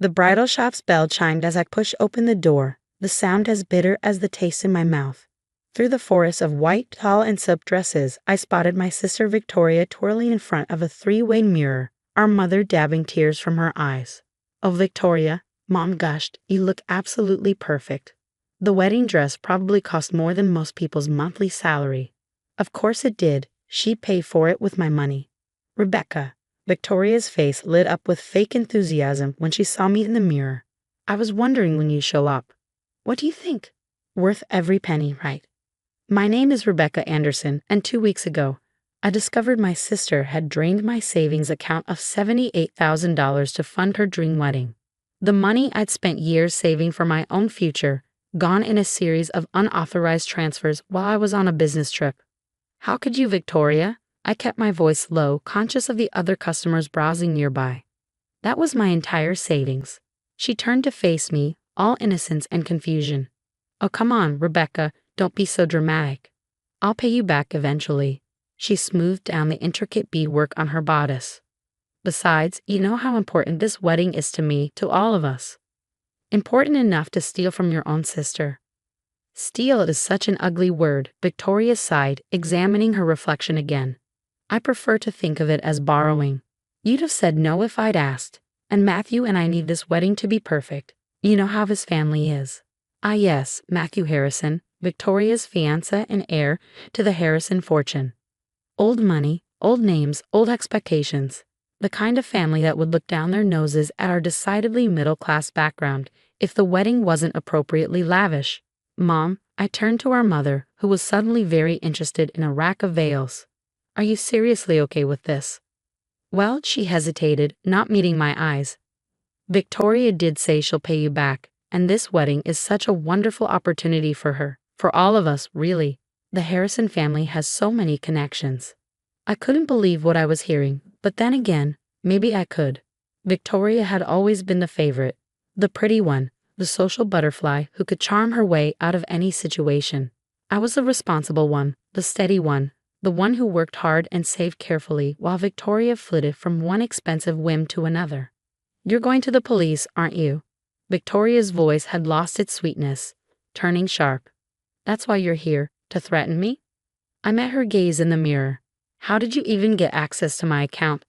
The bridal shop's bell chimed as I pushed open the door, the sound as bitter as the taste in my mouth. Through the forest of white, tall, and silk dresses, I spotted my sister Victoria twirling in front of a three-way mirror, our mother dabbing tears from her eyes. "Oh, Victoria," Mom gushed, "you look absolutely perfect. The wedding dress probably cost more than most people's monthly salary." Of course it did. She paid for it with my money. "Rebecca." Victoria's face lit up with fake enthusiasm when she saw me in the mirror. "I was wondering when you show up. What do you think? Worth every penny, right? My name is Rebecca Anderson, and 2 weeks ago, I discovered my sister had drained my savings account of $78,000 to fund her dream wedding. The money I'd spent years saving for my own future, gone in a series of unauthorized transfers while I was on a business trip. How could you, Victoria?" I kept my voice low, conscious of the other customers browsing nearby. "That was my entire savings." She turned to face me, all innocence and confusion. "Oh, come on, Rebecca, don't be so dramatic. I'll pay you back eventually." She smoothed down the intricate beadwork on her bodice. "Besides, you know how important this wedding is to me, to all of us. Important enough to steal from your own sister." "Steal is such an ugly word," Victoria sighed, examining her reflection again. "I prefer to think of it as borrowing. You'd have said no if I'd asked. And Matthew and I need this wedding to be perfect. You know how his family is." "Ah yes, Matthew Harrison, Victoria's fiancé and heir to the Harrison fortune. Old money, old names, old expectations. The kind of family that would look down their noses at our decidedly middle-class background if the wedding wasn't appropriately lavish." "Mom," I turned to our mother, who was suddenly very interested in a rack of veils. "Are you seriously okay with this?" "Well," she hesitated, not meeting my eyes. "Victoria did say she'll pay you back, and this wedding is such a wonderful opportunity for her, for all of us, really. The Harrison family has so many connections." I couldn't believe what I was hearing, but then again, maybe I could. Victoria had always been the favorite, the pretty one, the social butterfly who could charm her way out of any situation. I was the responsible one, the steady one, the one who worked hard and saved carefully while Victoria flitted from one expensive whim to another. "You're going to the police, aren't you?" Victoria's voice had lost its sweetness, turning sharp. "That's why you're here, to threaten me?" I met her gaze in the mirror. "How did you even get access to my account?"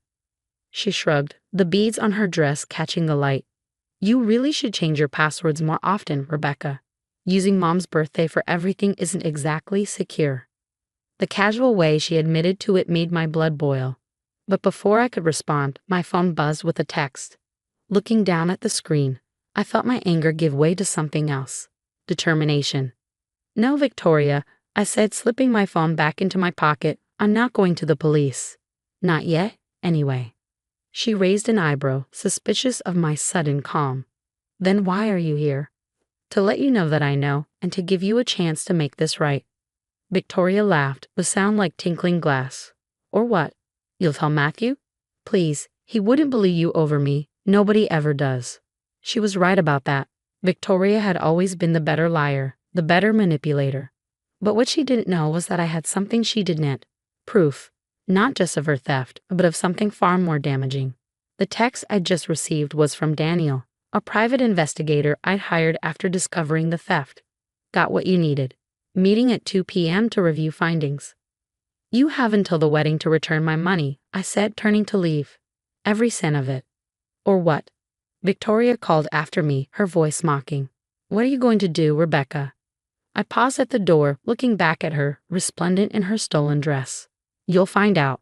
She shrugged, the beads on her dress catching the light. "You really should change your passwords more often, Rebecca. Using Mom's birthday for everything isn't exactly secure." The casual way she admitted to it made my blood boil. But before I could respond, my phone buzzed with a text. Looking down at the screen, I felt my anger give way to something else. Determination. "No, Victoria," I said, slipping my phone back into my pocket. "I'm not going to the police. Not yet, anyway." She raised an eyebrow, suspicious of my sudden calm. "Then why are you here?" "To let you know that I know, and to give you a chance to make this right." Victoria laughed, with sound like tinkling glass. "Or what? You'll tell Matthew?" "Please, he wouldn't believe you over me. Nobody ever does." She was right about that. Victoria had always been the better liar, the better manipulator. But what she didn't know was that I had something she didn't. Proof. Not just of her theft, but of something far more damaging. The text I'd just received was from Daniel, a private investigator I'd hired after discovering the theft. "Got what you needed. Meeting at 2 p.m. to review findings." "You have until the wedding to return my money," I said, turning to leave. "Every cent of it." "Or what?" Victoria called after me, her voice mocking. "What are you going to do, Rebecca?" I paused at the door, looking back at her, resplendent in her stolen dress. "You'll find out."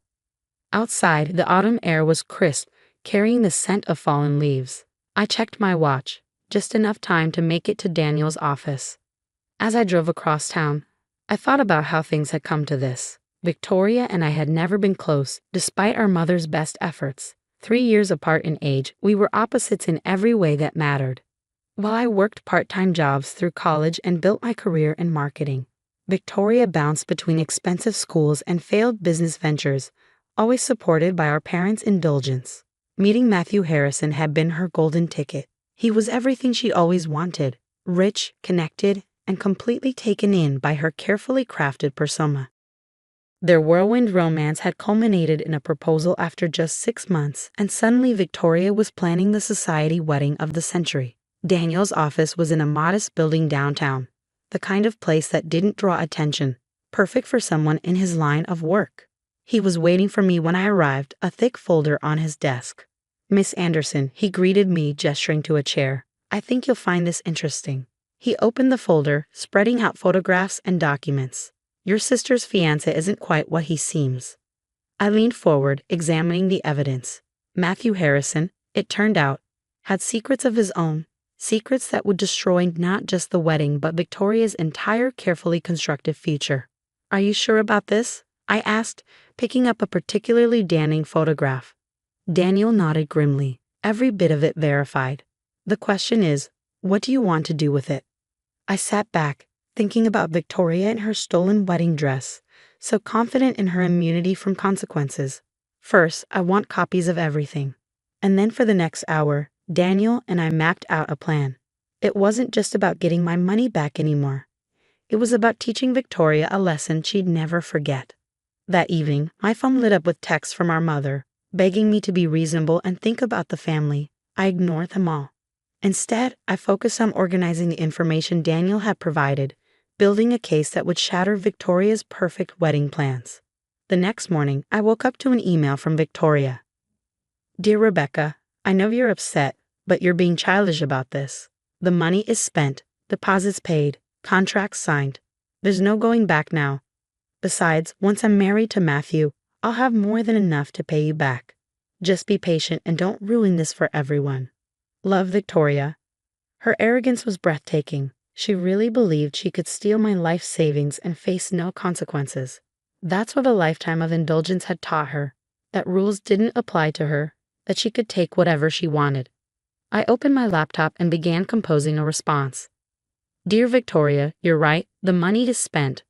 Outside, the autumn air was crisp, carrying the scent of fallen leaves. I checked my watch, just enough time to make it to Daniel's office. As I drove across town, I thought about how things had come to this. Victoria and I had never been close, despite our mother's best efforts. 3 years apart in age, we were opposites in every way that mattered. While I worked part-time jobs through college and built my career in marketing, Victoria bounced between expensive schools and failed business ventures, always supported by our parents' indulgence. Meeting Matthew Harrison had been her golden ticket. He was everything she always wanted, rich, connected, and completely taken in by her carefully crafted persona. Their whirlwind romance had culminated in a proposal after just 6 months, and suddenly Victoria was planning the society wedding of the century. Daniel's office was in a modest building downtown, the kind of place that didn't draw attention, perfect for someone in his line of work. He was waiting for me when I arrived, a thick folder on his desk. "Miss Anderson," he greeted me, gesturing to a chair. "I think you'll find this interesting." He opened the folder, spreading out photographs and documents. "Your sister's fiancé isn't quite what he seems." I leaned forward, examining the evidence. Matthew Harrison, it turned out, had secrets of his own, secrets that would destroy not just the wedding but Victoria's entire carefully constructed future. "Are you sure about this?" I asked, picking up a particularly damning photograph. Daniel nodded grimly, every bit of it verified. "The question is, what do you want to do with it?" I sat back, thinking about Victoria in her stolen wedding dress, so confident in her immunity from consequences. First, I want copies of everything. And then for the next hour, Daniel and I mapped out a plan. It wasn't just about getting my money back anymore. It was about teaching Victoria a lesson she'd never forget. That evening, my phone lit up with texts from our mother, begging me to be reasonable and think about the family. I ignored them all. Instead, I focused on organizing the information Daniel had provided, building a case that would shatter Victoria's perfect wedding plans. The next morning, I woke up to an email from Victoria. "Dear Rebecca, I know you're upset, but you're being childish about this. The money is spent, deposits paid, contracts signed. There's no going back now. Besides, once I'm married to Matthew, I'll have more than enough to pay you back. Just be patient and don't ruin this for everyone. Love, Victoria." Her arrogance was breathtaking. She really believed she could steal my life savings and face no consequences. That's what a lifetime of indulgence had taught her, that rules didn't apply to her, that she could take whatever she wanted. I opened my laptop and began composing a response. "Dear Victoria, you're right, the money is spent.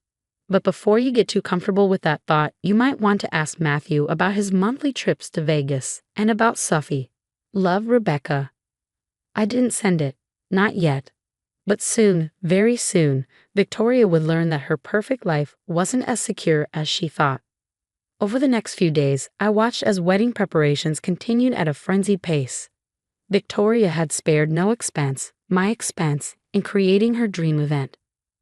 But before you get too comfortable with that thought, you might want to ask Matthew about his monthly trips to Vegas and about Sophie. Love, Rebecca." I didn't send it, not yet. But soon, very soon, Victoria would learn that her perfect life wasn't as secure as she thought. Over the next few days, I watched as wedding preparations continued at a frenzied pace. Victoria had spared no expense, my expense, in creating her dream event.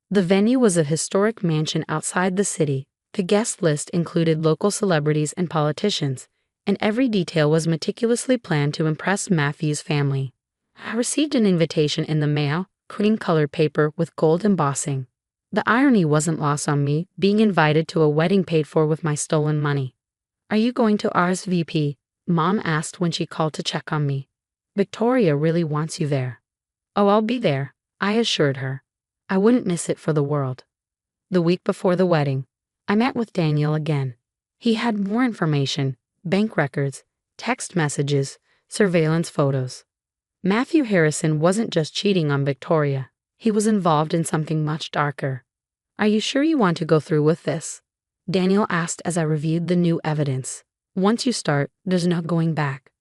The venue was a historic mansion outside the city. The guest list included local celebrities and politicians, and every detail was meticulously planned to impress Matthew's family. I received an invitation in the mail, cream-colored paper with gold embossing. The irony wasn't lost on me, being invited to a wedding paid for with my stolen money. "Are you going to RSVP?" Mom asked when she called to check on me. "Victoria really wants you there." "Oh, I'll be there," I assured her. I wouldn't miss it for the world. The week before the wedding, I met with Daniel again. He had more information, bank records, text messages, surveillance photos. Matthew Harrison wasn't just cheating on Victoria. He was involved in something much darker. "Are you sure you want to go through with this?" Daniel asked as I reviewed the new evidence. "Once you start, there's no going back."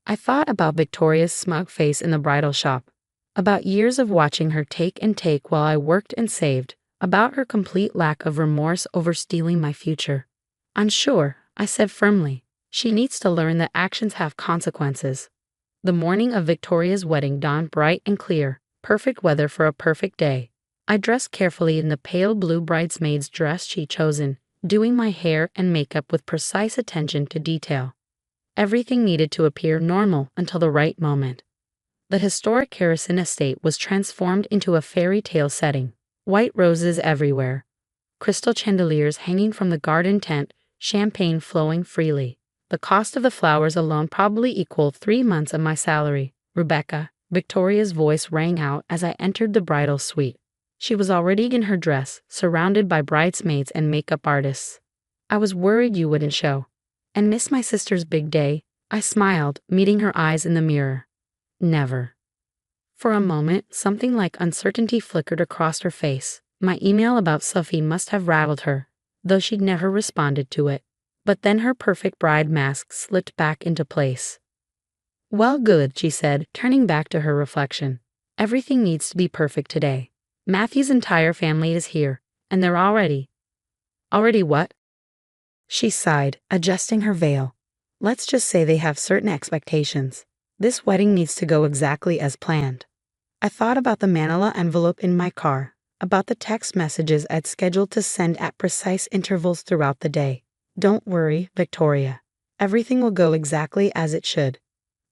I thought about Victoria's smug face in the bridal shop, about years of watching her take and take while I worked and saved, about her complete lack of remorse over stealing my future. "Unsure," I said firmly. "She needs to learn that actions have consequences." The morning of Victoria's wedding dawned bright and clear, perfect weather for a perfect day. I dressed carefully in the pale blue bridesmaid's dress she'd chosen, doing my hair and makeup with precise attention to detail. Everything needed to appear normal until the right moment. The historic Harrison estate was transformed into a fairy tale setting. White roses everywhere, crystal chandeliers hanging from the garden tent, champagne flowing freely. The cost of the flowers alone probably equaled 3 months of my salary. "Rebecca," Victoria's voice rang out as I entered the bridal suite. She was already in her dress, surrounded by bridesmaids and makeup artists. "I was worried you wouldn't show. And miss my sister's big day?" I smiled, meeting her eyes in the mirror. "Never." For a moment, something like uncertainty flickered across her face. My email about Sophie must have rattled her, though she'd never responded to it. But then her perfect bride mask slipped back into place. "Well, good," she said, turning back to her reflection. "Everything needs to be perfect today. Matthew's entire family is here, and they're already." "Already what?" She sighed, adjusting her veil. Let's just say they have certain expectations. This wedding needs to go exactly as planned. I thought about the manila envelope in my car, about the text messages I'd scheduled to send at precise intervals throughout the day. Don't worry, Victoria. Everything will go exactly as it should.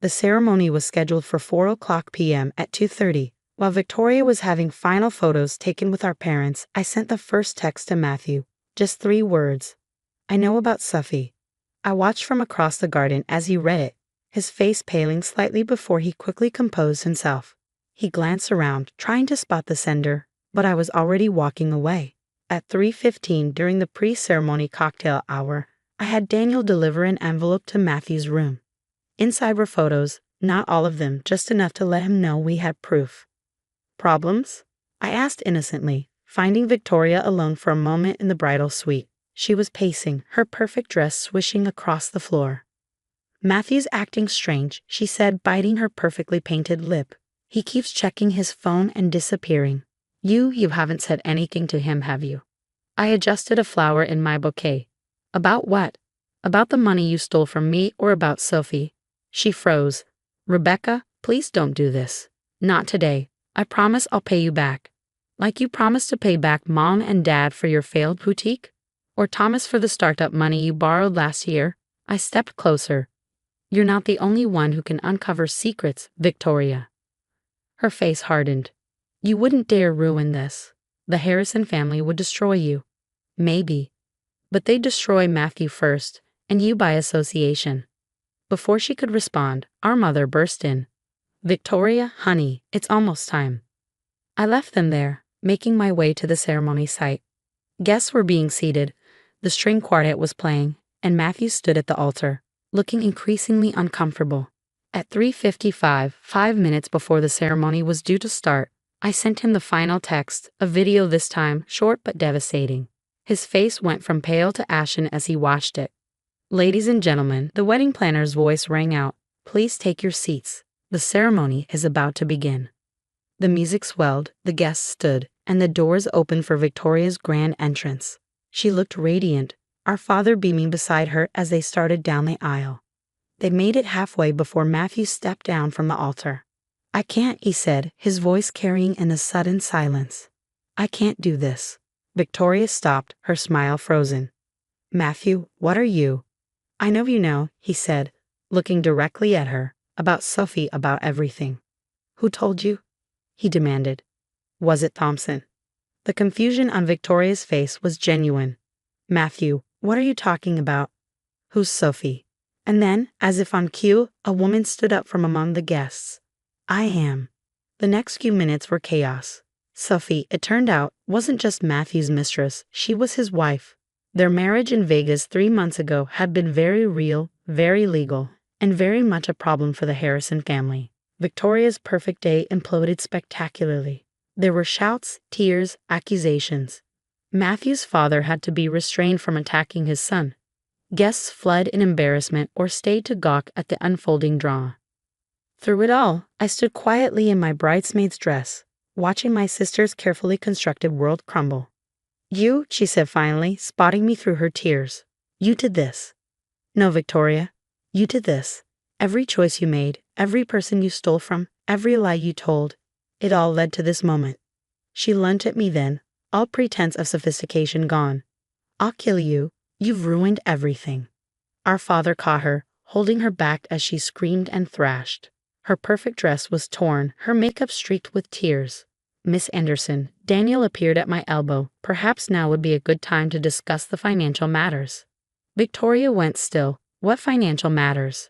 The ceremony was scheduled for 4 p.m. at 2:30. While Victoria was having final photos taken with our parents, I sent the first text to Matthew. Just 3 words. I know about Sufi. I watched from across the garden as he read it, his face paling slightly before he quickly composed himself. He glanced around, trying to spot the sender, but I was already walking away. At 3:15 during the pre-ceremony cocktail hour, I had Daniel deliver an envelope to Matthew's room. Inside were photos, not all of them, just enough to let him know we had proof. Problems? I asked innocently, finding Victoria alone for a moment in the bridal suite. She was pacing, her perfect dress swishing across the floor. Matthew's acting strange, she said, biting her perfectly painted lip. He keeps checking his phone and disappearing. You haven't said anything to him, have you? I adjusted a flower in my bouquet. About what? About the money you stole from me or about Sophie? She froze. Rebecca, please don't do this. Not today. I promise I'll pay you back. Like you promised to pay back Mom and Dad for your failed boutique? Or Thomas for the startup money you borrowed last year? I stepped closer. You're not the only one who can uncover secrets, Victoria. Her face hardened. You wouldn't dare ruin this. The Harrison family would destroy you. Maybe. But they'd destroy Matthew first, and you by association. Before she could respond, our mother burst in. Victoria, honey, it's almost time. I left them there, making my way to the ceremony site. Guests were being seated, the string quartet was playing, and Matthew stood at the altar, looking increasingly uncomfortable. At 3:55, 5 minutes before the ceremony was due to start, I sent him the final text, a video this time, short but devastating. His face went from pale to ashen as he watched it. Ladies and gentlemen, the wedding planner's voice rang out. Please take your seats. The ceremony is about to begin. The music swelled, the guests stood, and the doors opened for Victoria's grand entrance. She looked radiant, our father beaming beside her as they started down the aisle. They made it halfway before Matthew stepped down from the altar. I can't, he said, his voice carrying in the sudden silence. I can't do this. Victoria stopped, her smile frozen. Matthew, what are you? I know you know, he said, looking directly at her, about Sophie, about everything. Who told you? He demanded. Was it Thompson? The confusion on Victoria's face was genuine. Matthew, what are you talking about? Who's Sophie? And then, as if on cue, a woman stood up from among the guests. I am. The next few minutes were chaos. Sophie, it turned out, wasn't just Matthew's mistress, she was his wife. Their marriage in Vegas 3 months ago had been very real, very legal, and very much a problem for the Harrison family. Victoria's perfect day imploded spectacularly. There were shouts, tears, accusations. Matthew's father had to be restrained from attacking his son. Guests fled in embarrassment or stayed to gawk at the unfolding drama. Through it all, I stood quietly in my bridesmaid's dress, watching my sister's carefully constructed world crumble. You, she said finally, spotting me through her tears. You did this. No, Victoria. You did this. Every choice you made, every person you stole from, every lie you told, it all led to this moment. She lunged at me then, all pretense of sophistication gone. I'll kill you. You've ruined everything. Our father caught her, holding her back as she screamed and thrashed. Her perfect dress was torn, her makeup streaked with tears. Miss Anderson, Daniel appeared at my elbow. Perhaps now would be a good time to discuss the financial matters. Victoria went still. What financial matters?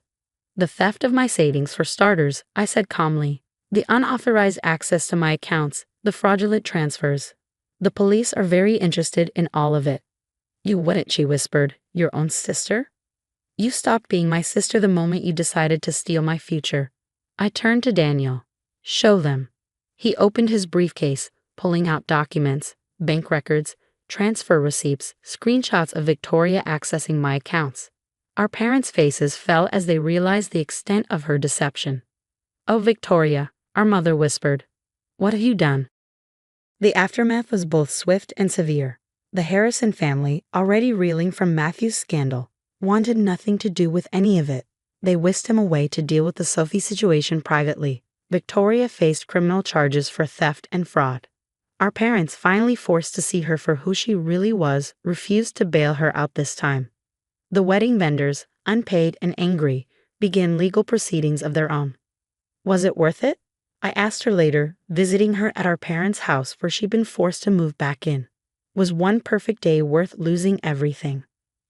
The theft of my savings, for starters, I said calmly. The unauthorized access to my accounts, the fraudulent transfers. The police are very interested in all of it. You wouldn't, she whispered. Your own sister? You stopped being my sister the moment you decided to steal my future. I turned to Daniel. Show them. He opened his briefcase, pulling out documents, bank records, transfer receipts, screenshots of Victoria accessing my accounts. Our parents' faces fell as they realized the extent of her deception. Oh, Victoria, our mother whispered. What have you done? The aftermath was both swift and severe. The Harrison family, already reeling from Matthew's scandal, wanted nothing to do with any of it. They whisked him away to deal with the Sophie situation privately. Victoria faced criminal charges for theft and fraud. Our parents, finally forced to see her for who she really was, refused to bail her out this time. The wedding vendors, unpaid and angry, began legal proceedings of their own. Was it worth it? I asked her later, visiting her at our parents' house where she'd been forced to move back in. Was one perfect day worth losing everything?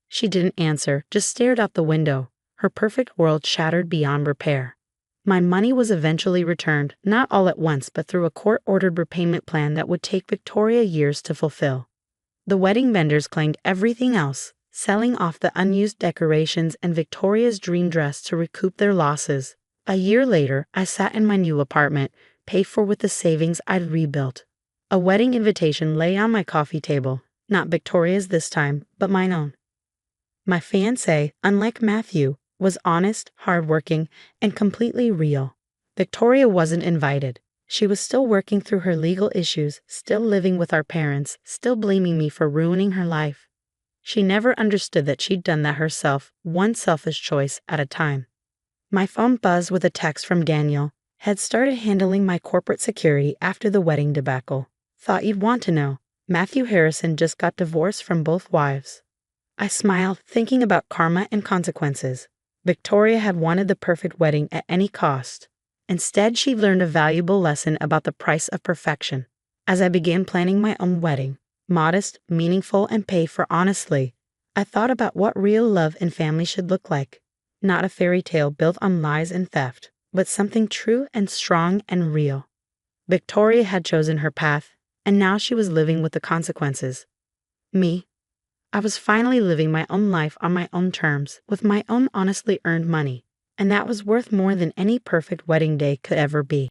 She didn't answer, just stared out the window, her perfect world shattered beyond repair. My money was eventually returned, not all at once but through a court-ordered repayment plan that would take Victoria years to fulfill. The wedding vendors claimed everything else, selling off the unused decorations and Victoria's dream dress to recoup their losses. A year later, I sat in my new apartment, paid for with the savings I'd rebuilt. A wedding invitation lay on my coffee table, not Victoria's this time, but mine own. My fiancé, unlike Matthew, was honest, hardworking, and completely real. Victoria wasn't invited. She was still working through her legal issues, still living with our parents, still blaming me for ruining her life. She never understood that she'd done that herself, one selfish choice at a time. My phone buzzed with a text from Daniel. Had started handling my corporate security after the wedding debacle. Thought you'd want to know. Matthew Harrison just got divorced from both wives. I smiled, thinking about karma and consequences. Victoria had wanted the perfect wedding at any cost. Instead, she learned a valuable lesson about the price of perfection. As I began planning my own wedding, modest, meaningful, and paid for honestly, I thought about what real love and family should look like. Not a fairy tale built on lies and theft, but something true and strong and real. Victoria had chosen her path, and now she was living with the consequences. Me, I was finally living my own life on my own terms, with my own honestly earned money, and that was worth more than any perfect wedding day could ever be.